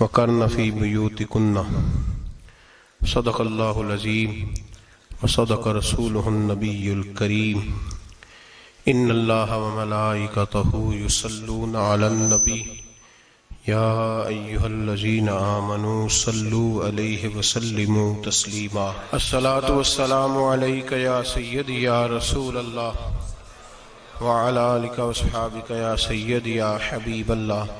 وقرن فی بیوتکن صدق اللہ العظیم وصدق رسولہ النبی الکریم ان اللہ وملائکتہ یصلون علی النبی یا ایہا الذین آمنوا صلوا علیہ وسلموا تسلیما الصلاة والسلام علیک یا سیدی یا رسول اللہ وعلی آلک واصحابک یا سیدی یا حبیب اللہ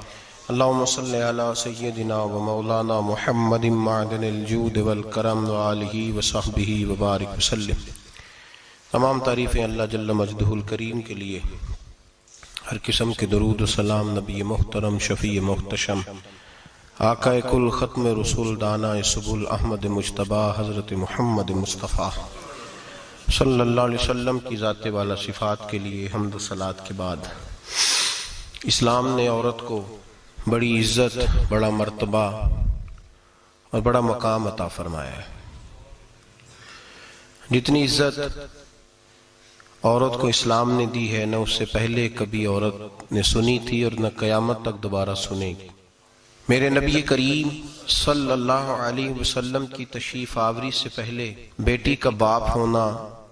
اللہم صلی علی سیدنا و مولانا محمد معدن الجود والکرم وآلہ وصحبہ وبارک وسلم۔ تمام تعریفیں اللہ جل مجدہ الکریم کے لیے، ہر قسم کے درود و سلام نبی محترم شفیع محتشم آقا کل ختم رسول دانا سبل احمد مجتبی حضرت محمد مصطفیٰ صلی اللہ علیہ وسلم کی ذات والا صفات کے لیے حمد و صلات کے بعد، اسلام نے عورت کو بڑی عزت، بڑا مرتبہ اور بڑا مقام عطا فرمایا ہے۔ جتنی عزت عورت کو اسلام نے دی ہے، نہ اس سے پہلے کبھی عورت نے سنی تھی اور نہ قیامت تک دوبارہ سنے گی۔ میرے نبی کریم صلی اللہ علیہ وسلم کی تشریف آوری سے پہلے بیٹی کا باپ ہونا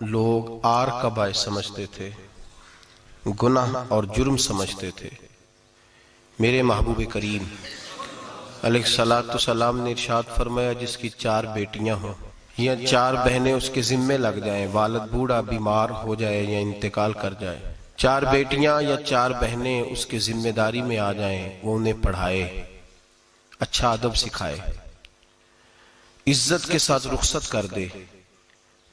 لوگ آر کا باعث سمجھتے تھے، گناہ اور جرم سمجھتے تھے۔ میرے محبوب کریم علیہ السلام نے ارشاد فرمایا، جس کی 4 بیٹیاں ہوں یا 4 بہنیں اس کے ذمے لگ جائیں، والد بوڑھا بیمار ہو جائے یا انتقال کر جائے، 4 بیٹیاں یا 4 بہنیں اس کے ذمہ داری میں آ جائیں، وہ انہیں پڑھائے، اچھا ادب سکھائے، عزت کے ساتھ رخصت کر دے۔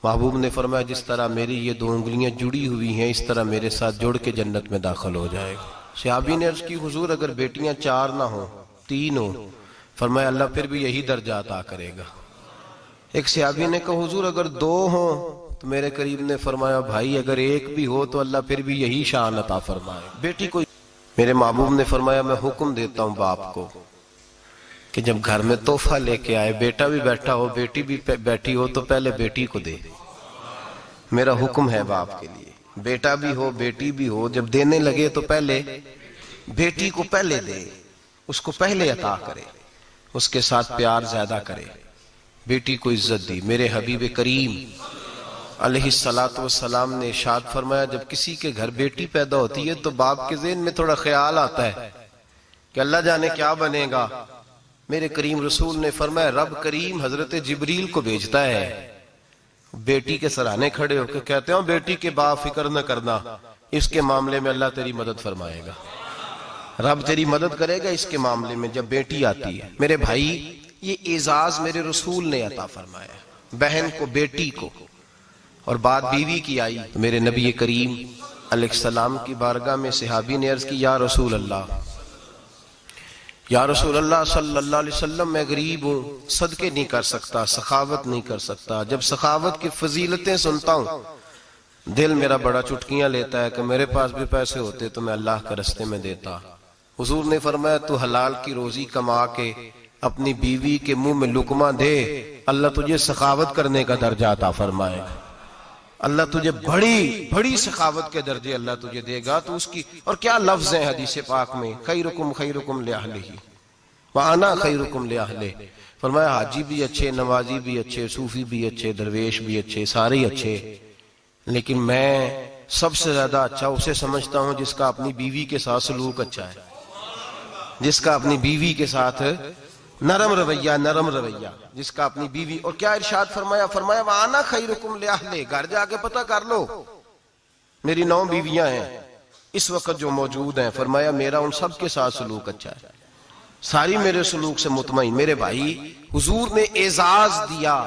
محبوب نے فرمایا، جس طرح میری یہ 2 انگلیاں جڑی ہوئی ہیں، اس طرح میرے ساتھ جڑ کے جنت میں داخل ہو جائے گا۔ صحابی نے عرض کی، حضور اگر بیٹیاں 4 نہ ہوں، 3 ہوں، فرمایا اللہ پھر بھی یہی درجہ عطا کرے گا۔ ایک صحابی نے کہا، حضور اگر 2 ہوں، تو میرے قریب نے فرمایا، بھائی اگر 1 بھی ہو تو اللہ پھر بھی یہی شان عطا فرمائے۔ بیٹی کو میرے محبوب نے فرمایا، میں حکم دیتا ہوں باپ کو کہ جب گھر میں تحفہ لے کے آئے، بیٹا بھی بیٹھا ہو، بیٹی بھی بیٹھی ہو، تو پہلے بیٹی کو دے۔ میرا حکم ہے باپ کے لیے، بیٹا بھی ہو بیٹی بھی ہو، جب دینے لگے تو پہلے بیٹی کو پہلے دے، اس کو پہلے عطا کرے، اس کے ساتھ پیار زیادہ کرے۔ بیٹی کو عزت دی۔ میرے حبیب کریم علیہ السلام نے ارشاد فرمایا، جب کسی کے گھر بیٹی پیدا ہوتی ہے تو باپ کے ذہن میں تھوڑا خیال آتا ہے کہ اللہ جانے کیا بنے گا۔ میرے کریم رسول نے فرمایا، رب کریم حضرت جبریل کو بھیجتا ہے، بیٹی کے سرانے کھڑے ہو کے کہتے ہیں، بیٹی کے باپ فکر نہ کرنا، اس کے معاملے میں اللہ تیری مدد فرمائے گا، رب تیری مدد کرے گا اس کے معاملے میں جب بیٹی آتی ہے۔ میرے بھائی، یہ اعزاز میرے رسول نے عطا فرمایا، بہن کو، بیٹی کو، اور بات بیوی کی آئی تو میرے نبی کریم علیہ السلام کی بارگاہ میں صحابی نے عرض کی، یا رسول اللہ، یا رسول اللہ صلی اللہ علیہ وسلم، میں غریب ہوں، صدقے نہیں کر سکتا، سخاوت نہیں کر سکتا۔ جب سخاوت کی فضیلتیں سنتا ہوں دل میرا بڑا چٹکیاں لیتا ہے کہ میرے پاس بھی پیسے ہوتے تو میں اللہ کے راستے میں دیتا۔ حضور نے فرمایا، تو حلال کی روزی کما کے اپنی بیوی کے منہ میں لقمہ دے، اللہ تجھے سخاوت کرنے کا درجہ عطا فرمائے گا، اللہ تجھے بڑی بڑی سخاوت کے درجے اللہ تجھے دے گا۔ تو اس کی، اور کیا لفظ ہیں حدیث پاک میں، خیرکم خیرکم لأہلہ وأنا خیرکم لأہلہ۔ فرمایا حاجی بھی اچھے، نمازی بھی اچھے، صوفی بھی اچھے، درویش بھی اچھے، سارے اچھے، لیکن میں سب سے زیادہ اچھا اسے سمجھتا ہوں جس کا اپنی بیوی کے ساتھ سلوک اچھا ہے، جس کا اپنی بیوی کے ساتھ نرم رویہ، جس کا اپنی بیوی۔ اور کیا ارشاد فرمایا، فرمایا وَأَنَا خَيْرُكُمْ لِأَهْلِي۔ گھر جا کے پتہ کر لو، میری 9 بیویاں ہیں اس وقت جو موجود ہیں، فرمایا میرا ان سب کے ساتھ سلوک اچھا ہے، ساری میرے سلوک سے مطمئن۔ میرے بھائی، حضور نے اعزاز دیا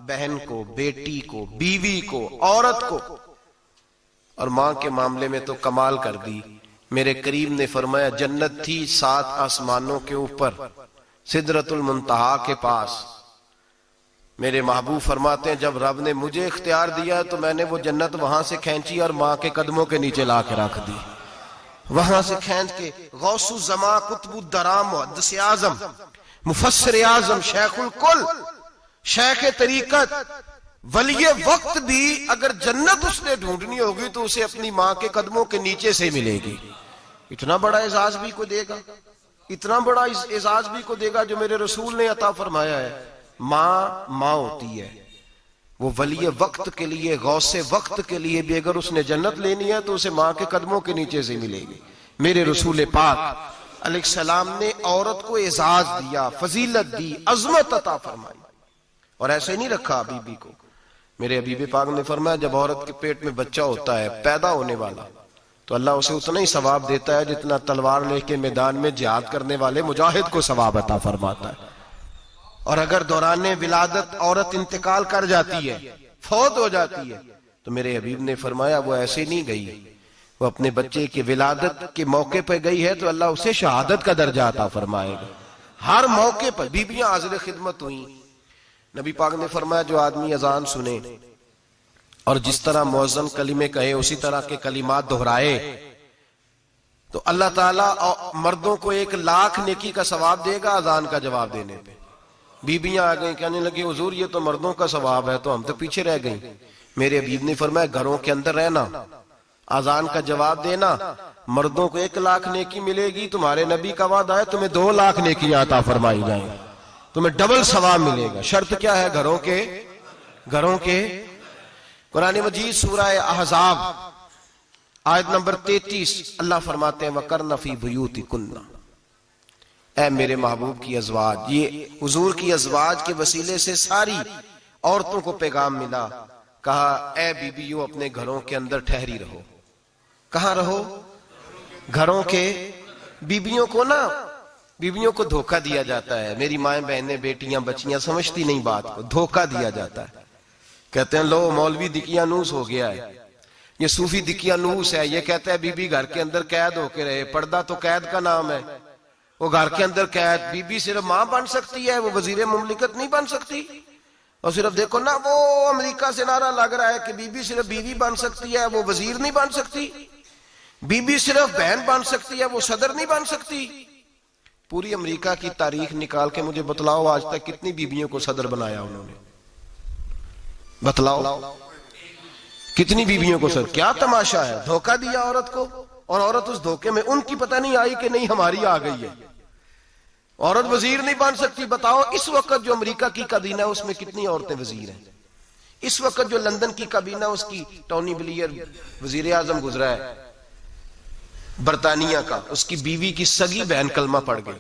بہن کو، بیٹی کو، بیوی کو، عورت کو، اور ماں کے معاملے میں تو کمال کر دی۔ میرے کریم نے فرمایا، جنت تھی 7 آسمانوں کے اوپر، سدرۃ المنتہا کے پاس۔ میرے محبوب فرماتے ہیں، جب رب نے مجھے اختیار دیا تو میں نے وہ جنت وہاں سے کھینچی اور ماں کے قدموں کے نیچے لا کے رکھ دی، وہاں سے کھینچ کے۔ غوث الزمان، قطب الدرام، محدث اعظم، مفسر اعظم، شیخ الکل، شیخ طریقت، ولی وقت بھی اگر جنت اس نے ڈھونڈنی ہوگی تو اسے اپنی ماں کے قدموں کے نیچے سے ملے گی۔ اتنا بڑا اعزاز بھی کوئی دے گا؟ اتنا بڑا اعزاز بھی کو دے گا جو میرے رسول نے عطا فرمایا ہے. ماں ہوتی ہے، وہ ولی وقت کے لیے، غوث وقت کے لیے بھی اگر اس نے جنت لینی ہے تو اسے ماں کے قدموں کے نیچے سے ملے گی. میرے رسول پاک علیہ السلام نے عورت کو اعزاز دیا، فضیلت دی، عظمت عطا فرمائی، اور ایسے نہیں رکھا بی بی کو. میرے حبیب پاک نے فرمایا جب عورت کے پیٹ میں بچہ ہوتا ہے پیدا ہونے والا تو اللہ اسے اتنا ہی ثواب دیتا ہے جتنا تلوار لے کے میدان میں جہاد کرنے والے مجاہد کو ثواب عطا فرماتا ہے. اور اگر دوران ولادت عورت انتقال کر جاتی ہے، فوت ہو جاتی ہے، تو میرے حبیب نے فرمایا وہ ایسے نہیں گئی، وہ اپنے بچے کی ولادت کے موقع پہ گئی ہے تو اللہ اسے شہادت کا درجہ عطا فرمائے گا. ہر موقع پر بیویاں حاضر خدمت ہوئیں. نبی پاک نے فرمایا جو آدمی اذان سنے اور جس طرح مؤذن کلمے کہے اسی طرح کے کلمات دہرائے تو اللہ تعالیٰ مردوں کو 1,00,000 نیکی کا ثواب دے گا اذان کا جواب دینے پہ. بیویاں آ گئیں کہنے لگی حضور یہ تو مردوں کا ثواب ہے تو ہم تو پیچھے رہ گئیں. میرے حبیب نے فرمایا گھروں کے اندر رہنا، اذان کا جواب دینا، مردوں کو 1,00,000 نیکی ملے گی. تمہارے نبی کا وعدہ ہے تمہیں 2,00,000 نیکیاں عطا فرمائی جائیں، تمہیں ڈبل ثواب ملے گا. شرط کیا ہے؟ گھروں کے قرآن مجید سورہ احزاب آیت نمبر 33 اللہ فرماتے ہیں وَقَرْنَ فِي بُيُوتِكُنَّ. اے میرے محبوب کی ازواج، یہ حضور کی ازواج کے وسیلے سے ساری عورتوں کو پیغام ملا. کہا اے بیویوں اپنے گھروں کے اندر ٹھہری رہو. کہاں رہو؟ گھروں کے. بیویوں کو دھوکہ دیا جاتا ہے. میری مائیں بہنیں بیٹیاں بچیاں سمجھتی نہیں بات کو، دھوکہ دیا جاتا ہے. کہتے ہیں لو مولوی دکیانوس ہو گیا ہے، یہ صوفی دکیانوس ہے، یہ کہتا ہے بی بی گھر کے اندر قید ہو کے رہے. پردہ تو قید کا نام ہے، وہ گھر کے اندر قید. بی بی صرف ماں بن سکتی ہے، وہ وزیر مملکت نہیں بن سکتی. اور صرف دیکھو نا وہ امریکہ سے نعرہ لگ رہا ہے کہ بی بی صرف بیوی بن سکتی ہے، وہ وزیر نہیں بن سکتی. بی بی صرف بہن بن سکتی ہے، وہ صدر نہیں بن سکتی. پوری امریکہ کی تاریخ نکال کے مجھے بتلاؤ آج تک کتنی بیویوں کو صدر بنایا انہوں نے؟ بتلاؤ کتنی بیویوں کو صدر. کیا تماشا ہے؟ دھوکہ دیا عورت کو، اور عورت اس دھوکے میں ان کی پتہ نہیں آئی کہ نہیں ہماری آ گئی ہے. عورت وزیر نہیں بن سکتی. بتاؤ اس وقت جو امریکہ کی کابینہ اس میں کتنی عورتیں وزیر ہیں؟ اس وقت جو لندن کی کابینہ اس کی ٹونی بلیئر وزیر اعظم گزرا ہے برطانیہ کا، اس کی بیوی کی سگی بہن کلمہ پڑھ گئی.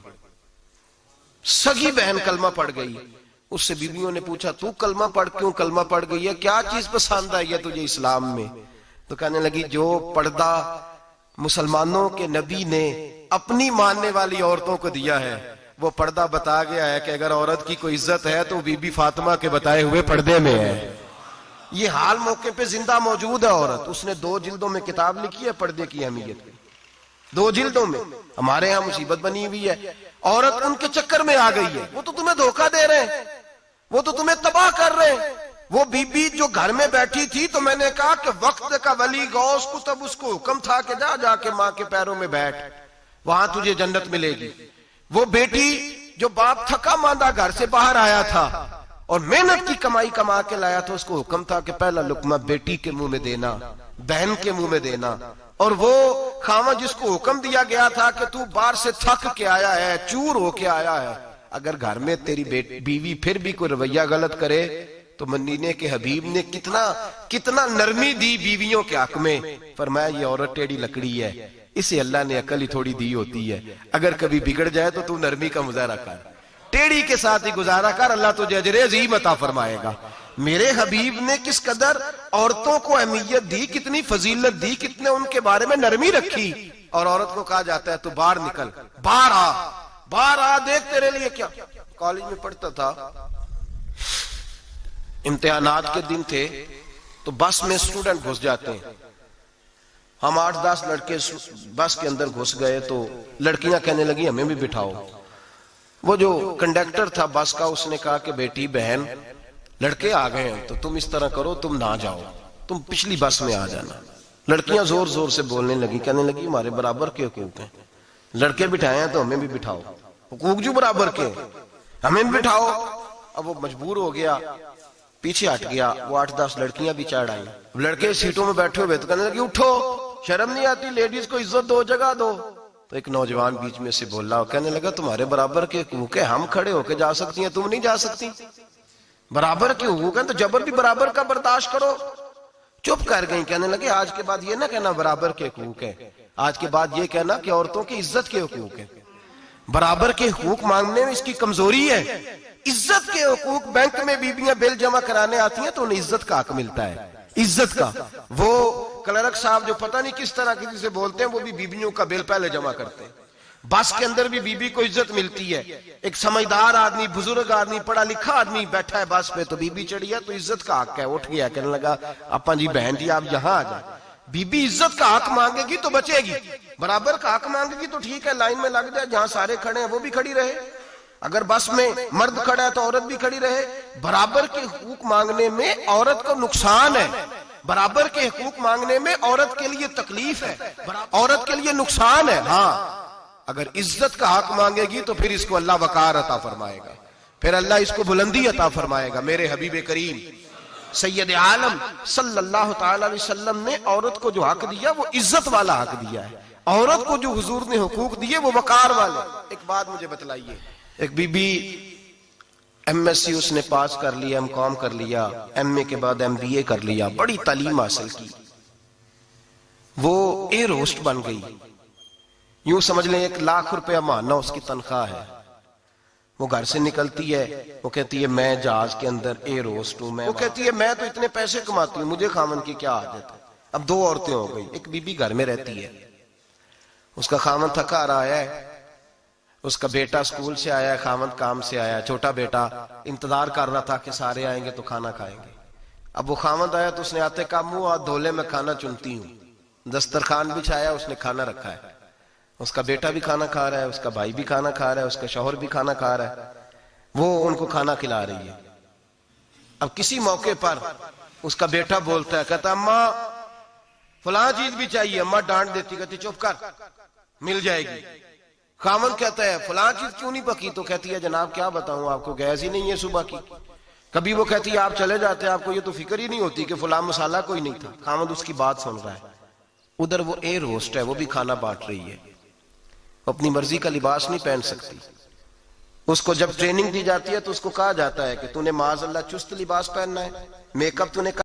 سگی بہن کلمہ پڑھ گئی. اس سے بیویوں نے پوچھا تو کلمہ پڑھ کیوں کلمہ پڑھ گئی ہے؟ کیا چیز پسند آئی ہے تجھے اسلام میں؟ تو کہنے لگی جو پردہ مسلمانوں کے نبی نے اپنی ماننے والی عورتوں کو دیا ہے وہ پردہ بتا گیا ہے کہ اگر عورت کی کوئی عزت ہے تو بی بی فاطمہ کے بتائے ہوئے پردے میں ہے. یہ حال موقع پہ زندہ موجود ہے عورت. اس نے 2 جلدوں میں کتاب لکھی ہے پردے کی اہمیت کی. 2 جلدوں میں. ہمارے ہاں مصیبت بنی ہوئی ہے، عورت ان کے چکر میں آ گئی ہے. وہ تو تمہیں دھوکہ دے رہے ہیں، وہ تو تمہیں تباہ کر رہے ہیں. وہ بی بی جو گھر میں بیٹھی تھی تو میں نے کہا کہ وقت کا ولی غوث کتب اس کو حکم تھا کہ جا کے ماں کے پیروں میں بیٹھ، وہاں تجھے جنت ملے گی. وہ بیٹی جو باپ تھکا ماندہ گھر سے باہر آیا تھا اور محنت کی کمائی کما کے لایا تھا، اس کو حکم تھا کہ پہلا لقمہ بیٹی کے منہ میں دینا، بہن کے منہ میں دینا. اور وہ خاوند جس کو حکم دیا گیا تھا کہ تو باہر سے تھک کے آیا ہے، چور ہو کے آیا ہے، اگر گھر میں تیری بیوی پھر بھی کوئی رویہ غلط کرے تو مدینے کے حبیب نے کتنا نرمی دی بیویوں کے حق میں. فرمایا یہ عورت ٹیڑھی لکڑی ہے، اسے اللہ نے عقل ہی تھوڑی دی ہوتی ہے، اگر کبھی بگڑ جائے تو نرمی کا مظاہرہ کر، ٹیڑھی کے ساتھ ہی گزارا کر، اللہ تجھے اجر عظیم عطا فرمائے گا. میرے حبیب نے کس قدر عورتوں کو اہمیت دی، کتنی فضیلت دی، کتنے ان کے بارے میں نرمی رکھی. اور عورت کو کہا جاتا ہے تو باہر نکل، باہر آ دیکھ تیرے لیے کیا. کالج میں پڑھتا تھا، امتحانات کے دن تھے تو بس میں اسٹوڈنٹ گھس جاتے ہیں. ہم 8-10 لڑکے بس کے اندر گھس گئے تو لڑکیاں کہنے لگی ہمیں بھی بٹھاؤ. وہ جو کنڈکٹر تھا بس کا اس نے کہا کہ بیٹی بہن لڑکے آ گئے ہیں تو تم اس طرح کرو، تم نہ جاؤ، تم پچھلی بس میں آ جانا. لڑکیاں زور زور سے بولنے لگی، کہنے لگی ہمارے برابر کے حقوق ہیں، لڑکے بٹھائے ہیں تو ہمیں بھی بٹھاؤ، حقوق جو برابر کے ہمیں بھی بٹھاؤ. اب وہ مجبور ہو گیا، پیچھے ہٹ گیا. وہ 8-10 لڑکیاں بھی چڑھ آئیں. لڑکے سیٹوں میں بیٹھے ہوئے تو کہنے لگی اٹھو، شرم نہیں آتی، لیڈیز کو عزت دو، جگہ دو. تو ایک نوجوان بیچ میں سے بولا اور کہنے لگا تمہارے برابر کے حقوق ہیں، ہم کھڑے ہو کے جا سکتی ہیں، تم نہیں جا سکتی؟ برابر کے حقوق ہیں تو جبر بھی برابر کا برداشت کرو۔ چپ کر گئیں، کہنے لگے آج کے بعد یہ نہ کہنا برابر کے حقوق ہیں، آج کے بعد یہ کہنا کہ عورتوں کی عزت کے حقوق ہیں۔ برابر کے حقوق مانگنے میں اس کی کمزوری ہے۔ عزت کے حقوق، بینک میں بیویاں بل جمع کرانے آتی ہیں تو انہیں عزت کا حق ملتا ہے، عزت کا۔ وہ کلرک صاحب جو پتہ نہیں کس طرح کسی سے بولتے ہیں، وہ بھی بیویوں کا بل پہلے جمع کرتے ہیں۔ بس کے اندر بھی بیوی کو عزت ملتی ہے۔ ایک سمجھدار آدمی، بزرگ آدمی، پڑھا لکھا آدمی بیٹھا ہے بس پہ تو بیوی چڑھی ہے تو عزت کا حق ہے، اٹھ گیا، کہنے لگا اپا جی بہن جی آپ یہاں آ جائیں۔ بیوی عزت کا حق مانگے گی تو بچے گی، برابر کا حق مانگے گی تو ٹھیک ہے، لائن میں لگ جائے، جہاں سارے کھڑے ہیں وہ بھی کھڑی رہے۔ اگر بس میں مرد کھڑا ہے تو عورت بھی کھڑی رہے۔ برابر کے حقوق مانگنے میں عورت کو نقصان ہے، برابر کے حقوق مانگنے میں عورت کے لیے تکلیف ہے، عورت کے لیے نقصان ہے۔ ہاں اگر عزت کا حق مانگے گی تو پھر اس کو اللہ وقار عطا فرمائے گا، پھر اللہ اس کو بلندی عطا فرمائے گا۔ میرے حبیب کریم سید عالم صلی اللہ تعالی علیہ وسلم نے عورت کو جو حق دیا وہ عزت والا حق دیا ہے، عورت کو جو حضور نے حقوق دیے وہ وقار والے۔ ایک بات مجھے بتلائیے، ایک بی بی ایم ایس سی اس نے پاس کر لیا، ایم کام کر لیا، ایم اے کے بعد ایم بی اے کر لیا، بڑی تعلیم حاصل کی، وہ ایئر ہوسٹ بن گئی۔ یوں سمجھ لیں 1 لاکھ روپیہ ماہانہ اس کی تنخواہ ہے۔ وہ گھر سے نکلتی ہے، وہ کہتی ہے میں جہاز کے اندر ایئر ہوسٹ ہوں، وہ کہتی ہے میں تو اتنے پیسے کماتی ہوں، مجھے خامن کی کیا عادت ہے۔ اب 2 عورتیں ہو گئی، ایک بی بی گھر میں رہتی ہے، اس کا خامن تھکا رہا ہے، اس کا بیٹا اسکول سے آیا ہے، خامن کام سے آیا ہے، چھوٹا بیٹا انتظار کر رہا تھا کہ سارے آئیں گے تو کھانا کھائیں گے۔ اب وہ خامن آیا تو اس نے آتے کہا منہ ہاتھ دھولے میں کھانا چنتی ہوں، دسترخوان بچھایا، اس نے کھانا رکھا ہے، اس کا بیٹا بھی کھانا کھا رہا ہے، اس کا بھائی بھی کھانا کھا رہا ہے، اس کا شوہر بھی کھانا کھا رہا ہے، وہ ان کو کھانا کھلا رہی ہے۔ اب کسی موقع پر اس کا بیٹا بولتا ہے، کہتا اماں فلاں چیز بھی چاہیے، اماں ڈانٹ دیتی، کہتی چپ کر مل جائے گی۔ خامن کہتا ہے فلاں چیز کیوں نہیں پکی؟ تو کہتی ہے جناب کیا بتاؤں آپ کو، گیس ہی نہیں ہے صبح کی۔ کبھی وہ کہتی ہے آپ چلے جاتے ہیں، آپ کو یہ تو فکر ہی نہیں ہوتی کہ فلاں مسالہ کوئی نہیں تھا۔ خامن اس کی بات سن رہا ہے، ادھر وہ ایئر ہوسٹ ہے، وہ بھی کھانا بانٹ رہی ہے، اپنی مرضی کا لباس نہیں پہن سکتی۔ اس کو جب ٹریننگ دی جاتی ہے تو اس کو کہا جاتا ہے کہ تو نے معاذ اللہ چست لباس پہننا ہے، میک اپ تو نے